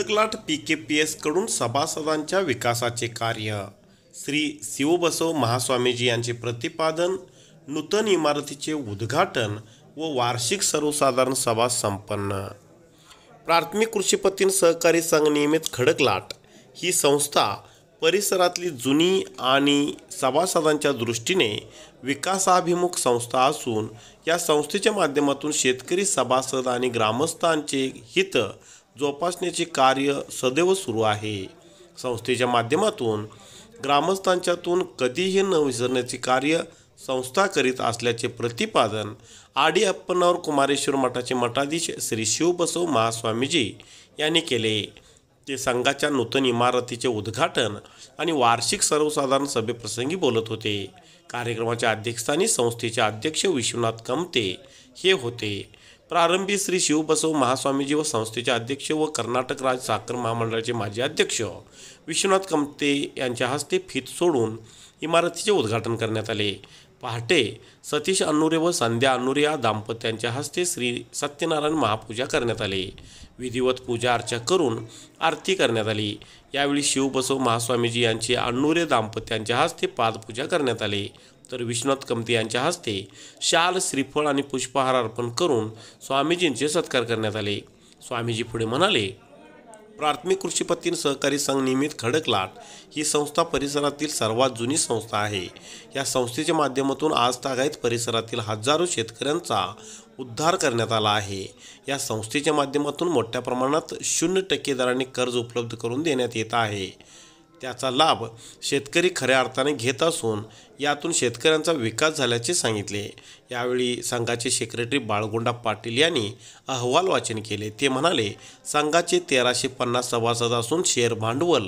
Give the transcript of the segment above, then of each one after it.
Khadaklat PKPS कडून सभासदांच्या विकासाचे कार्य. श्री शिवबसव महास्वामीजी यांचे प्रतिपादन. नूतन इमारतीचे उद्घाटन व वार्षिक सर्वसाधारण सभा संपन्न. प्राथमिक कृषी पत्तीन सहकारी संघ नियमित खडकलाट ही संस्था परिसरातली जुनी आणि सभासदांच्या दृष्टीने विकासाभिमुख संस्था असून या संस्थेच्या माध्यमातून शेतकरी सभासद आणि ग्रामस्थांचे हित जोपासण्याचे कार्य सदैव सुरू आहे. संस्थेच्या माध्यमातून ग्रामस्थांच्यातून कधीही न विसरण्याचे कार्य संस्था करीत असल्याचे प्रतिपादन आडी अप्पनावर कुमारेश्वर मठाचे मठाधीश श्री शिवबसव महास्वामीजी यांनी केले. ते संघाच्या नूतन इमारतीचे उद्घाटन आणि वार्षिक सर्वसाधारण सभेप्रसंगी बोलत होते. कार्यक्रमाच्या अध्यक्षस्थानी संस्थेचे अध्यक्ष विश्वनाथ कमते हे होते. प्रारंभी श्री शिवबसव महास्वामीजी व संस्थेचे अध्यक्ष व कर्नाटक राज्य साखर महामंडळाचे माजी अध्यक्ष विश्वनाथ कमते यांच्या हस्ते फीत सोडून इमारतीचे उद्घाटन करण्यात आले. पहाटे सतीश अन्नुरे व संध्या अन्नुरे या दाम्पत्यांच्या हस्ते श्री सत्यनारायण महापूजा करण्यात आली. विधिवत पूजा अर्चा करून आरती करण्यात आली. यावेळी शिवबसव महास्वामीजी यांचे अन्नुरे दाम्पत्यांच्या हस्ते पादपूजा करण्यात आली. तर विश्वनाथ कमते यांच्या हस्ते शाल, श्रीफळ आणि पुष्पहार अर्पण करून स्वामीजींचे सत्कार करण्यात आले. स्वामीजी पुढे म्हणाले, प्राथमिक कृषी पत्तीन सहकारी संघ नियमित खडकलाट ही संस्था परिसरातील सर्वात जुनी संस्था आहे. या संस्थेच्या माध्यमातून आज तागायत परिसरातील हजारो शेतकऱ्यांचा उद्धार करण्यात आला आहे. या संस्थेच्या माध्यमातून मोठ्या प्रमाणात 0% दराने कर्ज उपलब्ध करून देण्यात येत आहे. त्याचा लाभ शेतकरी खऱ्या अर्थाने घेत असून यातून शेतकऱ्यांचा विकास झाल्याचे सांगितले. यावेळी संघाचे सेक्रेटरी बाळगोंडा पाटील यांनी अहवाल वाचन केले. ते म्हणाले, संघाचे 1350 सभासद असून शेअर भांडवल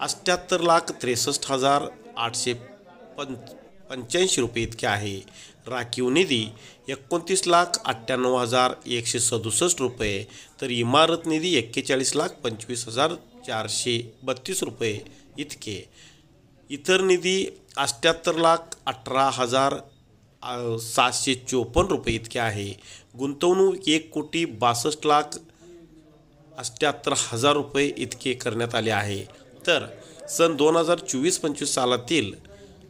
78,63,885 रुपये इतके आहे. राखीव निधी 29,98,167 रुपये, तर इमारत निधी 41,25,432 रुपये इतके. इतर निधी 78,18,754 रुपये इतके आहे. गुंतवणूक 1,62,78,000 रुपये इतके करण्यात आले आहे. तर सन 2024-25 सालातील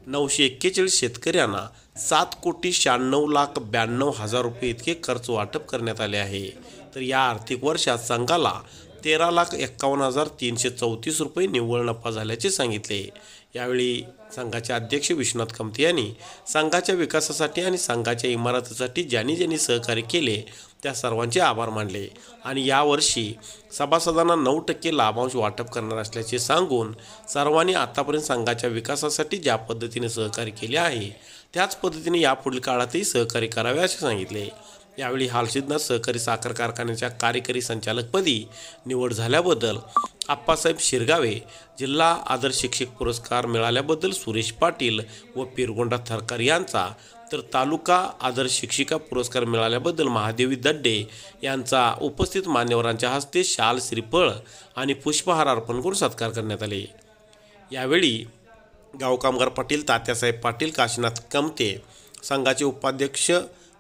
941 शेतकऱ्यांना 7,96,92,000 रुपये इतके कर्ज वाटप करण्यात आले आहे. तर या आर्थिक वर्षात संघाला 13,51,334 रुपये निव्वळ नफा झाल्याचे सांगितले. यावेळी संघाचे अध्यक्ष विश्वनाथ कमते यांनी संघाच्या विकासासाठी आणि संघाच्या इमारतीसाठी ज्यांनी सहकार्य केले त्या सर्वांचे आभार मानले आणि यावर्षी सभासदांना 9% लाभांश वाटप करणार असल्याचे सांगून सर्वांनी आतापर्यंत संघाच्या विकासासाठी ज्या पद्धतीने सहकार्य केले आहे त्याच पद्धतीने यापुढील काळातही सहकार्य करावे असे सांगितले. यावेळी हालसिद्धनाथ सहकारी साखर कारखान्याच्या कार्यकारी संचालकपदी निवड झाल्याबद्दल आप्पासाहेब शिरगावे, जिल्हा आदर्श शिक्षक पुरस्कार मिळाल्याबद्दल सुरेश पाटील व पिरगोंडा थरकार यांचा, तर तालुका आदर्श शिक्षिका पुरस्कार मिळाल्याबद्दल महादेवी दड्डे यांचा उपस्थित मान्यवरांच्या हस्ते शाल, श्रीफळ आणि पुष्पहार अर्पण करून सत्कार करण्यात आले. यावेळी गाव कामगार पाटील तात्यासाहेब पाटील, काशीनाथ कमते, संघाचे उपाध्यक्ष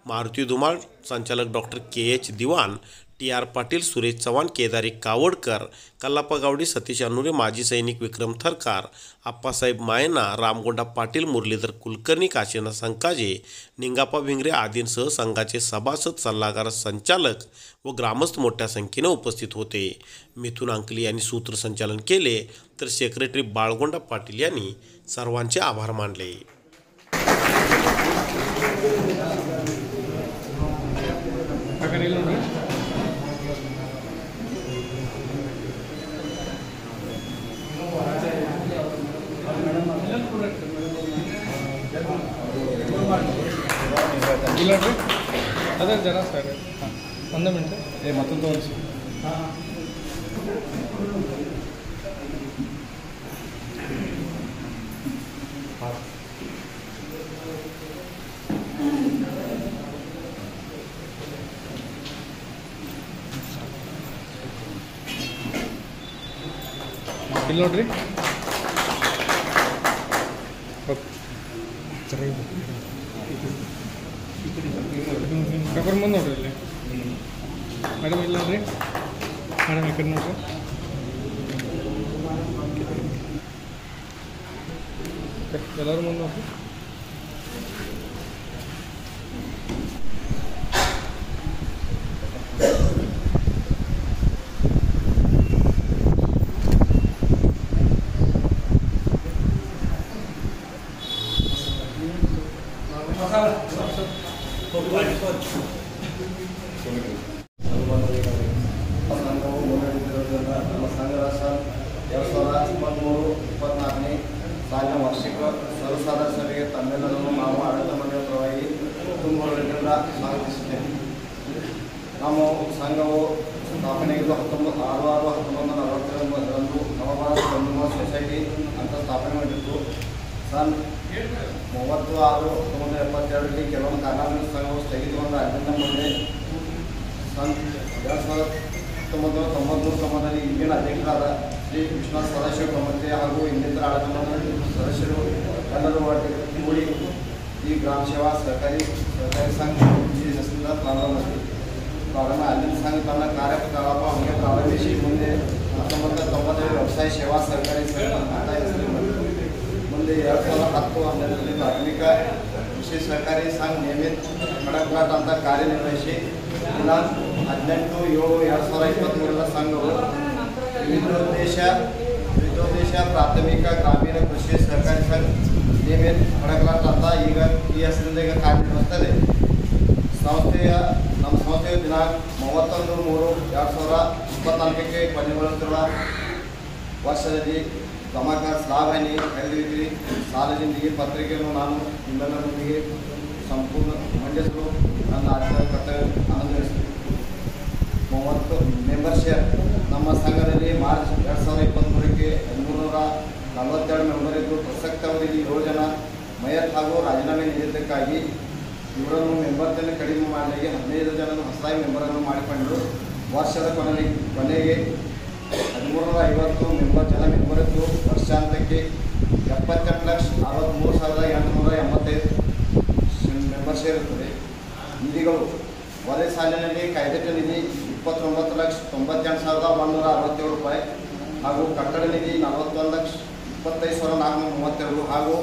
मारुती धुमाळ, संचालक डॉक्टर KH दिवाण, TR पाटील, सुरेश चव्हाण, केदारी कावडकर, कल्लाप्पा गावडे, सतीश अन्नुरे, माजी सैनिक विक्रम थरकार, आप्पासाहेब मायना, रामगोंडा पाटील, मुरलीधर कुलकर्णी, काशीनाथ संकाजे, निंगाप्पा भिंगरे आदींसह संघाचे सभासद, सल्लागार, संचालक व ग्रामस्थ मोठ्या संख्येने उपस्थित होते. मिथुन अंकली यांनी सूत्रसंचालन केले, तर सेक्रेटरी बाळगोंडा पाटील यांनी सर्वांचे आभार मानले. ಅದೇ ಜನ ಸರ್ ಒಂದು ಮಿನಿಟ್ ಮತ್ತೊಂದು ತೋರಿಸಿ. ಇಲ್ಲಿ ನೋಡ್ರಿ, ಪೇಪರ್ ಮುಂದೆ ನೋಡ್ರಿ ಇಲ್ಲಿ ಮೇಡಮ್ ಇಲ್ಲ ರೀ. ಮೇಡಮ್ ಈ ಕಡೆ ನೋಡ್ರಿ. ಎಲ್ಲರೂ ಮುಂದೆ ನೋಡ್ರಿ. ಸಂಘವು ಮುನ್ನಡೆದಿರುವುದರಿಂದ ನಮ್ಮ ಸಂಘದ 2023-24ನೇ ಸಾಲಿನ ವಾರ್ಷಿಕ ಸರ್ವಸಾಧಾರಣ ಸಭೆಗೆ ತಮ್ಮೆಲ್ಲರನ್ನು ನಾವು ಆಡಳಿತ ಮಂಡಳಿ ಪರವಾಗಿ ತುಂಬುವುದರಿಂದ ಸ್ವಾಗತಿಸುತ್ತೇವೆ. ನಮ್ಮ ಸಂಘವು ಸ್ಥಾಪನೆಯಾಗಿದ್ದು 1942 ನವಭಾರತ ಬಂಧುಮ ಸೊಸೈಟಿ ಅಂತ ಸ್ಥಾಪನೆ ಮಾಡಿತ್ತು. ಸನ್ 36-1972ರಲ್ಲಿ ಕೆಲವೊಂದು ಕಾರಣಗಳಿಂದ ಸಂಘವು ಸ್ಥಗಿತಗೊಂಡ ಅಲ್ಲಿಂದ ಮುಂದೆ ಸನ್ 1993-90ರಲ್ಲಿ ಈಗಿನ ಅಧ್ಯಕ್ಷರಾದ ಶ್ರೀ ವಿಶ್ವನಾಥ್ ಸದಾಶಿವ ಕಮತೆ ಹಾಗೂ ಇನ್ನಿತರ ಆಡಳಿತ ಮಂಡಳಿ ಸದಸ್ಯರು ಎಲ್ಲರೂ ಕೂಡಿ ಈ ಗ್ರಾಮ ಸೇವಾ ಸಹಕಾರಿ ಸಂಘ ಈ ಹೆಸರಿಂದ ಪ್ರಾರಂಭ ಅಲ್ಲಿನ ಸಂಘ ತನ್ನ ಕಾರ್ಯಕಲಾಪ ಹಂಗೆ ಪ್ರಾರಂಭಿಸಿ ಮುಂದೆ 1990ರಲ್ಲಿ ವ್ಯವಸಾಯ ಸೇವಾ ಸಹಕಾರಿ ಸಂಘ ಅಂತ ಹೆಸರು ಮುಂದೆ 2010-11ರಲ್ಲಿ ಪ್ರಾಥಮಿಕ ಕೃಷಿ ಸಹಕಾರಿ ಸಂಘ ನಿಯಮಿತ ಕಡಕ್ಲಾಟ್ ಅಂತ ಕಾರ್ಯನಿರ್ವಹಿಸಿ ದಿನಾಂಕ 18/7/2023ರ ಸಂಘವು ವಿವಿಧೋದ್ದೇಶ ಪ್ರಾಥಮಿಕ ಗ್ರಾಮೀಣ ಕೃಷಿ ಸಹಕಾರಿ ಸಂಘ ನಿಯಮಿತ ಕಡಕ್ಲಾಟ್ ಅಂತ ಈಗ ಈ ಹೆಸರಿಂದ ಈಗ ಕಾರ್ಯನಿರ್ವಹಿಸುತ್ತದೆ. ನಮ್ಮ ಸಂಸ್ಥೆಯ ದಿನಾಂಕ 31/3/2024ಕ್ಕೆ ಕೊನೆಗೊಳ್ಳುತ್ತಿರುವ ವರ್ಷದಲ್ಲಿ ಪ್ರಮುಖ ಸ್ಲಾಬ್ ಹನಿ ಖರೀದಿ ಸಾಲದೊಂದಿಗೆ ಪತ್ರಿಕೆಯನ್ನು ನಾನು ನಿಮ್ಮೆಲ್ಲರೊಂದಿಗೆ ಸಂಪೂರ್ಣ ಮಂಡಿಸಲು ನನ್ನ ಆಡಳಿತ ಕರ್ತವ್ಯ ಆನಂದಿಸುತ್ತೇನೆ. 30 ಮೆಂಬರ್ಶಿಪ್ ನಮ್ಮ ಸಂಘದಲ್ಲಿ ಮಾರ್ಚ್ 2023ಕ್ಕೆ 542 ಮೆಂಬರ್ ಇದ್ದು ಪ್ರಸಕ್ತ ಅವಧಿಯಲ್ಲಿ 7 ಜನ ಮಯತ್ ಹಾಗೂ ರಾಜೀನಾಮೆ ನೀಡಿದ್ದಕ್ಕಾಗಿ ಇವರನ್ನು ಮೆಂಬರ್ದಲ್ಲಿ ಕಡಿಮೆ ಮಾಡಲಿಕ್ಕೆ 15 ಜನರು ಹೊಸದಾಗಿ ಮೆಂಬರನ್ನು ಮಾಡಿಕೊಂಡು ವರ್ಷದ ಕೊನೆಗೆ 1350 ಮೆಂಬರ್ ಇದ್ದು ವರ್ಷಾಂತಕ್ಕೆ 78,63,885 ಮೆಂಬರ್ ಸೇರುತ್ತದೆ. ನಿಧಿಗಳು ಒಂದೇ ಸಾಲಿನಲ್ಲಿ ಕಾಯ್ದೆಟ ನಿಧಿ 29,98,167 ರೂಪಾಯಿ ಹಾಗೂ ಕಟ್ಟಡ ನಿಧಿ 41,25,432 ಹಾಗೂ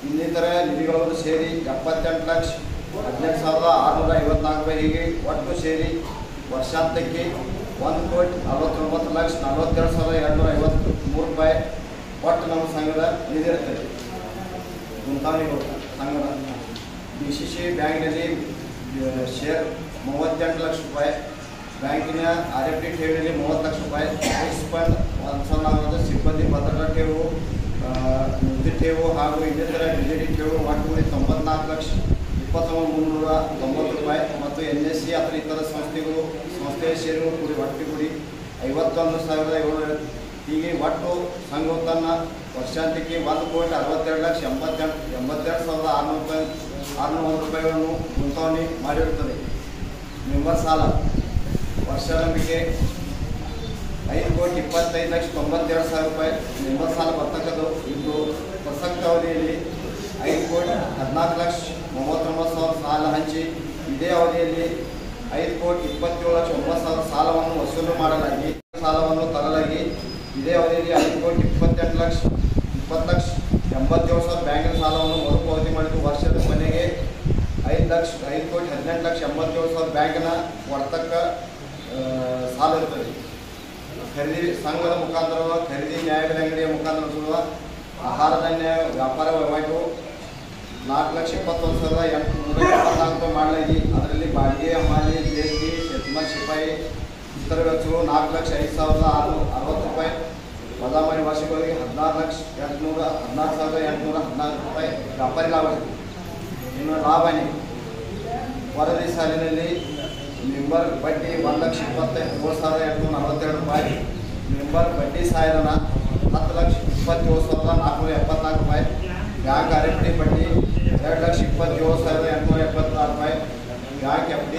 ಇನ್ನಿತರ ನಿಧಿಗಳನ್ನು ಸೇರಿ 78,18,654 ರೂಪಾಯಿ. ಹೀಗೆ ಒಟ್ಟು ಸೇರಿ ವರ್ಷಾಂತಕ್ಕೆ 1,49,42,253 ರೂಪಾಯಿ ಒಟ್ಟು ನಮ್ಮ ಸಂಘದ ನಿಧಿ ಇರ್ತದೆ. ಮುಂತಾದವುಗಳು ಸಂಘದ DCC ಬ್ಯಾಂಕ್ನಲ್ಲಿ ಶೇರ್ 38 ಲಕ್ಷ ರೂಪಾಯಿ, ಬ್ಯಾಂಕಿನ RFD ಠೇವಣಿಯಲ್ಲಿ 30 ಲಕ್ಷ ರೂಪಾಯಿ, ಟ್ಯಾಕ್ಸ್ ಫಂಡ್ 1,000 ಸಿಬ್ಬಂದಿ ಭದ್ರತಾ ಠೇವು, ನಿಧಿ ಠೇವು ಹಾಗೂ ಇನ್ನಿತರ DD ಠೇವು ಒಟ್ಟು 94,20,390 ರೂಪಾಯಿ ಮತ್ತು NSC ಅಥವಾ ಇತರ ಸಂಸ್ಥೆಯ ಷೇರು ಕೂಡಿ ಒಟ್ಟು ಕೂಡಿ 51,700. ಹೀಗೆ ಒಟ್ಟು ಸಂಘವು ತನ್ನ ವರ್ಷಾಂತಕ್ಕೆ 1,62,82,601 ರೂಪಾಯಿಗಳನ್ನು ಮುಂತಾವಣಿ ಮಾಡಿರುತ್ತದೆ. ಮೆಂಬರ್ ಸಾಲ ವರ್ಷಾರಂಭಿಕೆ 5,25,92,000 ರೂಪಾಯಿ ಮೆಂಬರ್ ಸಾಲ ಬರ್ತಕ್ಕದ್ದು ಇದ್ದು ಪ್ರಸಕ್ತ ಅವಧಿಯಲ್ಲಿ 5,14,39,000 ಸಾಲ ಹಂಚಿ ಇದೇ ಅವಧಿಯಲ್ಲಿ 5,27,09,000 ಸಾಲವನ್ನು ವಸೂಲು ಮಾಡಲಾಗಿ ಸಾಲವನ್ನು ತರಲಾಗಿ ಇದೇ ಅವಧಿಯಲ್ಲಿ 5,20,87,000 ಬ್ಯಾಂಕಿನ ಸಾಲವನ್ನು ಮರುಪಾವತಿ ಮಾಡಿದ್ದು ವರ್ಷದ ಕೊನೆಗೆ 5,18,87,000 ಬ್ಯಾಂಕಿನ ವರ್ತಕ ಸಾಲ ಇರುತ್ತದೆ. ಖರೀದಿ ಸಂಘದ ಮುಖಾಂತರ ಖರೀದಿ ನ್ಯಾಯಬೆಲೆ ಅಂಗಡಿಯ ಮುಖಾಂತರ ನಡೆಸುವ ಆಹಾರ ಧಾನ್ಯ ವ್ಯಾಪಾರ ವಹಿವಾಟು 4,21,874 ರೂಪಾಯಿ ಮಾಡಲಾಗಿ ಅದರಲ್ಲಿ ಬಾಡಿಗೆ ಹಮಾಲಿ GST ಶೆಟ್ಮರ್ ಶಿಪಾಯಿ ಇತರ ವೆಚ್ಚಗಳು 4,05,660 ರೂಪಾಯಿ. ಬದಾಮಿ ವಾರ್ಷಿಕವಾಗಿ 16,814,814 ರೂಪಾಯಿ ವ್ಯಾಪಾರಿ ಲಾಭ. ಇನ್ನು ಲಾಭನಿ ವರದಿ ಸಾಲಿನಲ್ಲಿ ಮೆಂಬರ್ ಬಡ್ಡಿ 1,23,842 ರೂಪಾಯಿ, ಮೆಂಬರ್ ಬಡ್ಡಿ ಸಹಾಯಧನ 10,27,474 ರೂಪಾಯಿ, ಬ್ಯಾಂಕ್ RFD ಬಡ್ಡಿ 2,27,876 ರೂಪಾಯಿ, ಬ್ಯಾಂಕ್ FD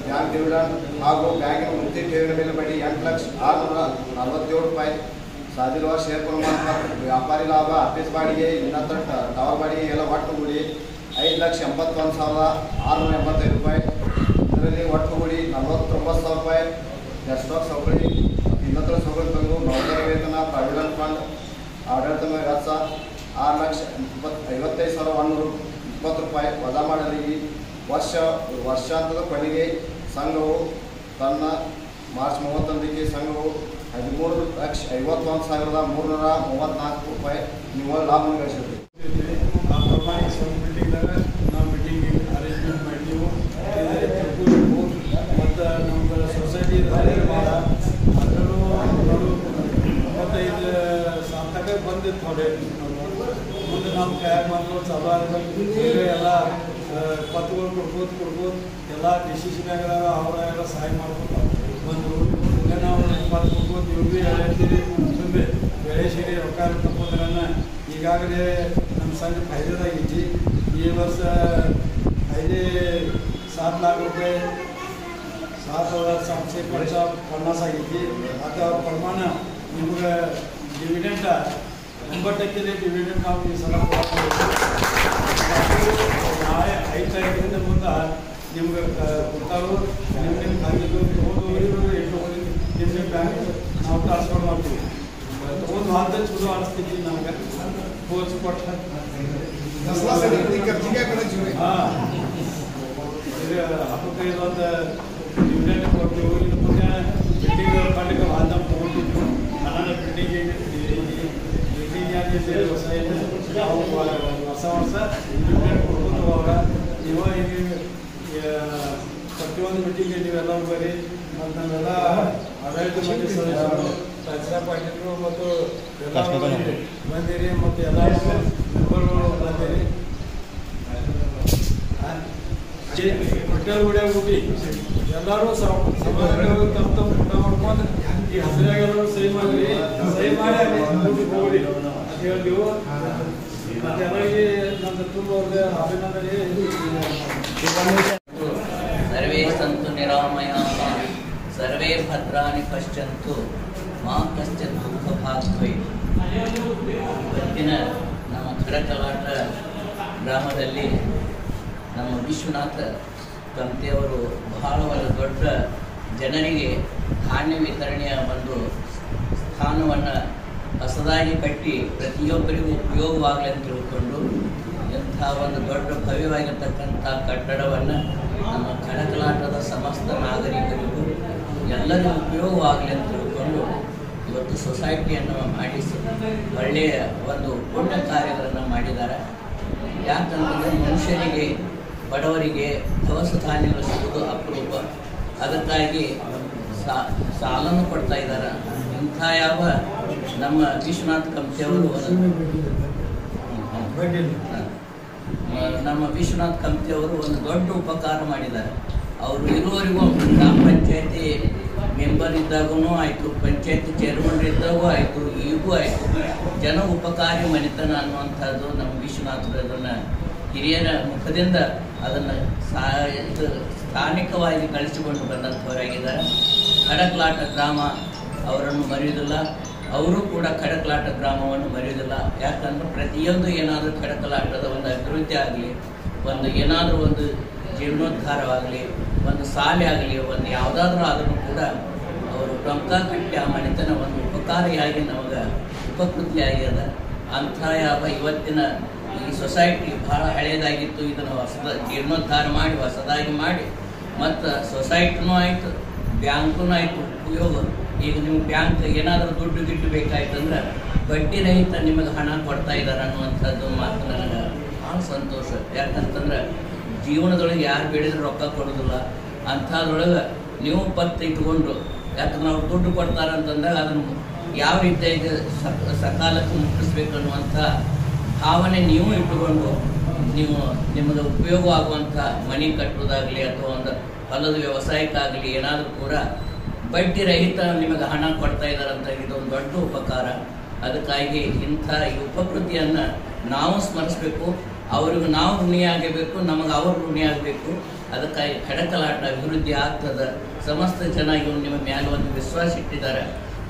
ಬ್ಯಾಂಕ್ ಡಿವಿಡೆಂಡ್ ಹಾಗೂ ಬ್ಯಾಂಕಿನ ವೃತ್ತಿ ಠೇವಣಿ ಮೇಲೆ ಬಡ್ಡಿ 8,647 ರೂಪಾಯಿ. ಸಾಧಿರುವ ಶೇರ್ ಪ್ರಮಾಣ ಪತ್ರ, ವ್ಯಾಪಾರಿ ಲಾಭ, ಆಫೀಸ್ ಬಾಡಿಗೆ, ಇನ್ನಿತರ ಟವರ್ ಬಾಡಿಗೆ ಎಲ್ಲ ಒಟ್ಟು ಕೂಡಿ 5,81,685 ರೂಪಾಯಿ. ಇದರಲ್ಲಿ ಒಟ್ಟು ಕೂಡಿ 49,000 ರೂಪಾಯಿ गॅस्टॉक सवकळी ಇನ್ನತ್ರ ಸೌಕರ್ಯ ತಂದು ನೌಕರ ವೇತನ ಪ್ರಾವಿಡೆಂಟ್ ಫಂಡ್ ಆಡಳಿತ ವೆಚ್ಚ 6,55,120 ರೂಪಾಯಿ ವಜಾ ಮಾಡಲಿಗೆ ವರ್ಷಾಂತದ ಕೊನೆಗೆ ಸಂಘವು ತನ್ನ ಮಾರ್ಚ್ 31ಕ್ಕೆ ಸಂಘವು 13,51,334 ರೂಪಾಯಿ ನಿವ್ವಳ ಲಾಭವನ್ನು ಗಳಿಸಿದೆ. ಆ ಪ್ರಮಾಣ ಮೀಟಿಂಗ್ದಾಗ ನಾವು ಮೀಟಿಂಗ್ ಅರೇಂಜ್ಮೆಂಟ್ ಮಾಡಿದೆವು. ಮತ್ತು ನಮ್ಮ ಸೊಸೈಟಿ ಭಾಳ ಅದರಲ್ಲೂ ಮತ್ತು ಇದು ಸಾರ್ಥಕ ಬಂದಿತ್ತು ಹೊಡೆ ಮುಂದೆ ನಮ್ಮ ಕೈಯಾಗ ಬಂದು ಸಭಾ ಎಲ್ಲ ಪತ್ರಗಳು ಕೊಡ್ಬೋದು ಎಲ್ಲ ಡಿಸಿಷನ್ಯಾಗ ಅವರೆಲ್ಲ ಸಹಾಯ ಮಾಡ್ಕೊಂಡು ಬಂದರು. ಈಗ ನಾವು ಪತ್ರ ಕೊಡ್ಬೋದು ಇವ್ರಿಗೆ ಹೇಳ್ತೀವಿ ತುಂಬೆ ಬೆಳೆ ಸೇರಿ ರೊಕ್ಕ ತಕ್ಕೋದ್ರನ್ನ ಈಗಾಗಲೇ ನಮ್ಮ ಸಂಘ ಫೈದಾಗೈತಿ. ಈ ವರ್ಷ 7 लाख रुपये 7,750 ಆಗೈತಿ. ಅಥವಾ ಪ್ರಮಾಣ ನಿಮ್ಗೆ ಡಿವಿಡೆಂಟ್ 9% ಡಿವಿಡೆಂಟ್ ನಾವು ಈ ಸಲ ನಾಳೆ 5 ತಾರೀಕಿನಿಂದ ಮುಂದೆ ನಿಮ್ಗೆ ಕೊಡ್ತಾರೋ ನಿಮ್ಮ ಖಾತೆಗೆ ತೊಗೊಂಡು ನಿಮ್ಮ ಬ್ಯಾಂಕ್ ನಾವು ಟ್ರಾನ್ಸ್ಫರ್ ಮಾಡ್ತೀವಿ. ತೊಗೊಂಡು ಮಾತ್ರ ಚಲೋ ಅನಿಸ್ತೈತಿ ನಮ್ಗೆ ಕೋಚ್ ಕೊಟ್ಟ ಹಾಂ ಇದು ಹಬ್ಬಕ್ಕೆ ಇದೊಂದು ಡಿವಿಡೆಂಟ್ ಕೊಡ್ತೀವಿ. ಇನ್ನು ಮುಂದೆ ಬಿಲ್ಡಿಂಗ್ ಫಂಡ್ಗೆ ವಾದ ತೊಗೊಂಡಿದ್ದು ಹಣನ ಬಿಲ್ಡಿಂಗಿಗೆ ನಾವು ವರ್ಷ ಡಿವಿಡೆಂಟ್ ಕೊಡ್ಬೋದು. ಅವಾಗ ಇವಾಗ ಈಗ ಪ್ರತಿಯೊಂದು ಮೀಟಿಂಗ್ಗೆ ನೀವೆಲ್ಲ ಬರೀ ಮತ್ತು ನಾವೆಲ್ಲ ಆಡಳಿತ ಮಂಡಳಿ ಸದಸ್ಯರು ರಾಜ್ಯ ಪಾಟೀಲರು ಮತ್ತು ಎಲ್ಲ ಬಂದಿರಿ ಮತ್ತು ಎಲ್ಲ ಮೆಂಬರ್ಗಳು ಬಂದಿರಿ. ಹೋಟೆಲ್ ಗುಡಿಯಾಗ ಊಟಿ ಎಲ್ಲರೂ ಸಮಾಜವಾಗಿ ತಮ್ಮ ತಮ್ಮ ಊಟ ಮಾಡ್ಕೊಂಡು ಈ ಹಸಿರಾಗೆಲ್ಲರೂ ಸಹಿ ಮಾಡಿರಿ. ಸಹಿ ಮಾಡಿ ಊಟಕ್ಕೆ ಹೋಗ್ರಿ ಅಂತ ಹೇಳಿದೆವು. ಮತ್ತು ಎಲ್ಲರಿಗೆ ನನ್ನ ತುಂಬ ಅಭಿನಂದನೆ. ಸರ್ವೇ ಸಂತು ನಿರಾಮಯಾಃ ಸರ್ವೇ ಭದ್ರಾಣಿ ಪಶ್ಯಂತು ಮಾ ಕಶ್ಚಿತ್ ದುಃಖಭಾಗ್ ಭವೇತ್. ಇವತ್ತಿನ ನಮ್ಮ ಖಡಕಲಾಟ ಗ್ರಾಮದಲ್ಲಿ ನಮ್ಮ ವಿಶ್ವನಾಥ ಕಂತೆಯವರು ಬಹಳ ಒಂದು ದೊಡ್ಡ ಜನರಿಗೆ ಧಾನ್ಯ ವಿತರಣೆಯ ಒಂದು ಸ್ಥಾನವನ್ನು ಹೊಸದಾಗಿ ಕಟ್ಟಿ ಪ್ರತಿಯೊಬ್ಬರಿಗೂ ಉಪಯೋಗವಾಗಲಿ ಅಂತ ತಿಳ್ಕೊಂಡು ಇಂಥ ಒಂದು ದೊಡ್ಡ ಭವ್ಯವಾಗಿರ್ತಕ್ಕಂಥ ಕಟ್ಟಡವನ್ನು ನಮ್ಮ ಖಡಕಲಾಟದ ಸಮಸ್ತ ನಾಗರಿಕರಿಗೂ ಎಲ್ಲರಿಗೂ ಉಪಯೋಗವಾಗಲಿ ಅಂತ ತಿಳ್ಕೊಂಡು ಇವತ್ತು ಸೊಸೈಟಿಯನ್ನು ಮಾಡಿಸಿ ಒಳ್ಳೆಯ ಒಂದು ಪುಣ್ಯ ಕಾರ್ಯಗಳನ್ನು ಮಾಡಿದ್ದಾರೆ. ಯಾಕಂತಂದರೆ ಮನುಷ್ಯರಿಗೆ ಬಡವರಿಗೆ ದವಸ ಧಾನ್ಯಗಳು ಸಿಗೋದು ಅಪರೂಪ. ಅದಕ್ಕಾಗಿ ಸಾಲನ್ನು ಕೊಡ್ತಾ ಇದ್ದಾರೆ. ಇಂಥ ಯಾವ ನಮ್ಮ ವಿಶ್ವನಾಥ್ ಕಂತೆಯವರು ಒಂದು ದೊಡ್ಡ ಉಪಕಾರ ಮಾಡಿದ್ದಾರೆ. ಅವರು ಇರುವವರೆಗೂ ಗ್ರಾಮ ಪಂಚಾಯತಿ ಮೆಂಬರ್ ಇದ್ದಾಗೂ ಆಯಿತು, ಪಂಚಾಯತಿ ಚೇರ್ಮನ್ ಇದ್ದಾಗೂ ಆಯಿತು, ಈಗೂ ಆಯಿತು. ಜನ ಉಪಕಾರಿ ಮನೆತನ ಅನ್ನುವಂಥದ್ದು ನಮ್ಮ ವಿಶ್ವನಾಥರು ಅದನ್ನು ಹಿರಿಯರ ಮುಖದಿಂದ ಅದನ್ನು ಸ್ಥಾನಿಕವಾಗಿ ಕಳಿಸಿಕೊಂಡು ಬಂದಂಥವರಾಗಿದ್ದಾರೆ. ಖಡಕಲಾಟ ಗ್ರಾಮ ಅವರನ್ನು ಮರೆಯುವುದಿಲ್ಲ, ಅವರು ಕೂಡ ಖಡಕಲಾಟ ಗ್ರಾಮವನ್ನು ಮರೆಯುವುದಿಲ್ಲ. ಯಾಕಂದ್ರೆ ಪ್ರತಿಯೊಂದು ಏನಾದರೂ ಖಡಕಲಾಟದ ಒಂದು ಅಭಿವೃದ್ಧಿ ಆಗಲಿ, ಒಂದು ಏನಾದರೂ ಒಂದು ಜೀರ್ಣೋದ್ಧಾರವಾಗಲಿ, ಒಂದು ಶಾಲೆ ಆಗಲಿ, ಒಂದು ಯಾವುದಾದ್ರೂ ಆದರೂ ಕೂಡ ಅವರು ಟೊಂಕ ಕಟ್ಟಿ ಆ ಮನೆತನ ಒಂದು ಉಪಕಾರಿಯಾಗಿ ನಮಗೆ ಉಪಕೃತಿಯಾಗ್ಯದ. ಅಂಥ ಯಾವ ಇವತ್ತಿನ ಈ ಸೊಸೈಟಿ ಭಾಳ ಹಳೆಯದಾಗಿತ್ತು. ಇದನ್ನು ಜೀರ್ಣೋದ್ಧಾರ ಮಾಡಿ ಹೊಸದಾಗಿ ಮಾಡಿ ಮತ್ತು ಸೊಸೈಟಿನೂ ಆಯಿತು, ಬ್ಯಾಂಕೂ ಆಯಿತು ಉಪಯೋಗ. ಈಗ ನೀವು ಬ್ಯಾಂಕ್ ಏನಾದರೂ ದುಡ್ಡು ಗಿಟ್ಟು ಬೇಕಾಯ್ತಂದ್ರೆ ಬಡ್ಡಿ ರಹಿತ ನಿಮಗೆ ಹಣ ಕೊಡ್ತಾ ಇದ್ದಾರೆ ಅನ್ನುವಂಥದ್ದು ಮಾತು ನನಗೆ ಭಾಳ ಸಂತೋಷ. ಯಾಕಂತಂದ್ರೆ ಜೀವನದೊಳಗೆ ಯಾರು ಬೇಡಿದ್ರೆ ರೊಕ್ಕ ಕೊಡೋದಿಲ್ಲ. ಅಂಥದ್ರೊಳಗೆ ನೀವು ಪತ್ತು ಇಟ್ಕೊಂಡು, ಯಾಕಂದ್ರೆ ಅವ್ರು ದುಡ್ಡು ಕೊಡ್ತಾರೆ ಅಂತಂದಾಗ ಅದನ್ನು ಯಾವ ರೀತಿಯಾಗಿ ಸಕಾಲಕ್ಕೆ ಮುಟ್ಟಿಸ್ಬೇಕು ಅನ್ನುವಂಥ ಭಾವನೆ ನೀವು ಇಟ್ಟುಕೊಂಡು ನೀವು ನಿಮಗೆ ಉಪಯೋಗವಾಗುವಂಥ ಮನೆ ಕಟ್ಟೋದಾಗಲಿ ಅಥವಾ ಒಂದು ಹೊಲದ ವ್ಯವಸಾಯಕ್ಕಾಗಲಿ ಏನಾದರೂ ಕೂಡ ಬಡ್ಡಿ ರಹಿತ ನಿಮಗೆ ಹಣ ಕೊಡ್ತಾ ಇದ್ದಾರಂತ ಇದೊಂದು ದೊಡ್ಡ ಉಪಕಾರ. ಅದಕ್ಕಾಗಿ ಇಂಥ ಈ ಉಪಕೃತಿಯನ್ನು ನಾವು ಸ್ಮರಿಸಬೇಕು. ಅವ್ರಿಗೆ ನಾವು ಋಣಿಯಾಗಬೇಕು, ನಮಗೆ ಅವರು ಋಣಿಯಾಗಬೇಕು. ಅದಕ್ಕಾಗಿ ಖಡಕಲಾಟ ಅಭಿವೃದ್ಧಿ ಆಗ್ತದೆ. ಸಮಸ್ತ ಜನ ಇವರು ನಿಮ್ಮ ಮೇಲೆ ಒಂದು ವಿಶ್ವಾಸ ಇಟ್ಟಿದ್ದಾರೆ.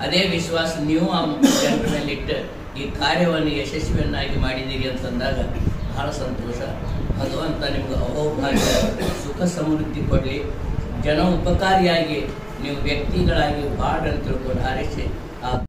ಅದೇ ವಿಶ್ವಾಸ ನೀವು ಆ ಜನರ ಮೇಲೆ ಇಟ್ಟು ಈ ಕಾರ್ಯವನ್ನು ಯಶಸ್ವಿಯನ್ನಾಗಿ ಮಾಡಿದ್ದೀರಿ ಅಂತಂದಾಗ ಬಹಳ ಸಂತೋಷ. ಭಗವಂತ ನಿಮ್ಗೆ ಅಹೋಭಾಗ್ಯ ಸುಖ ಸಮೃದ್ಧಿ ಕೊಡಲಿ. ಜನ ಉಪಕಾರಿಯಾಗಿ ನೀವು ವ್ಯಕ್ತಿಗಳಾಗಿ ಬಾಡ್ ಅಂತ ತಿಳ್ಕೊಂಡು ಹಾರೈಸಿ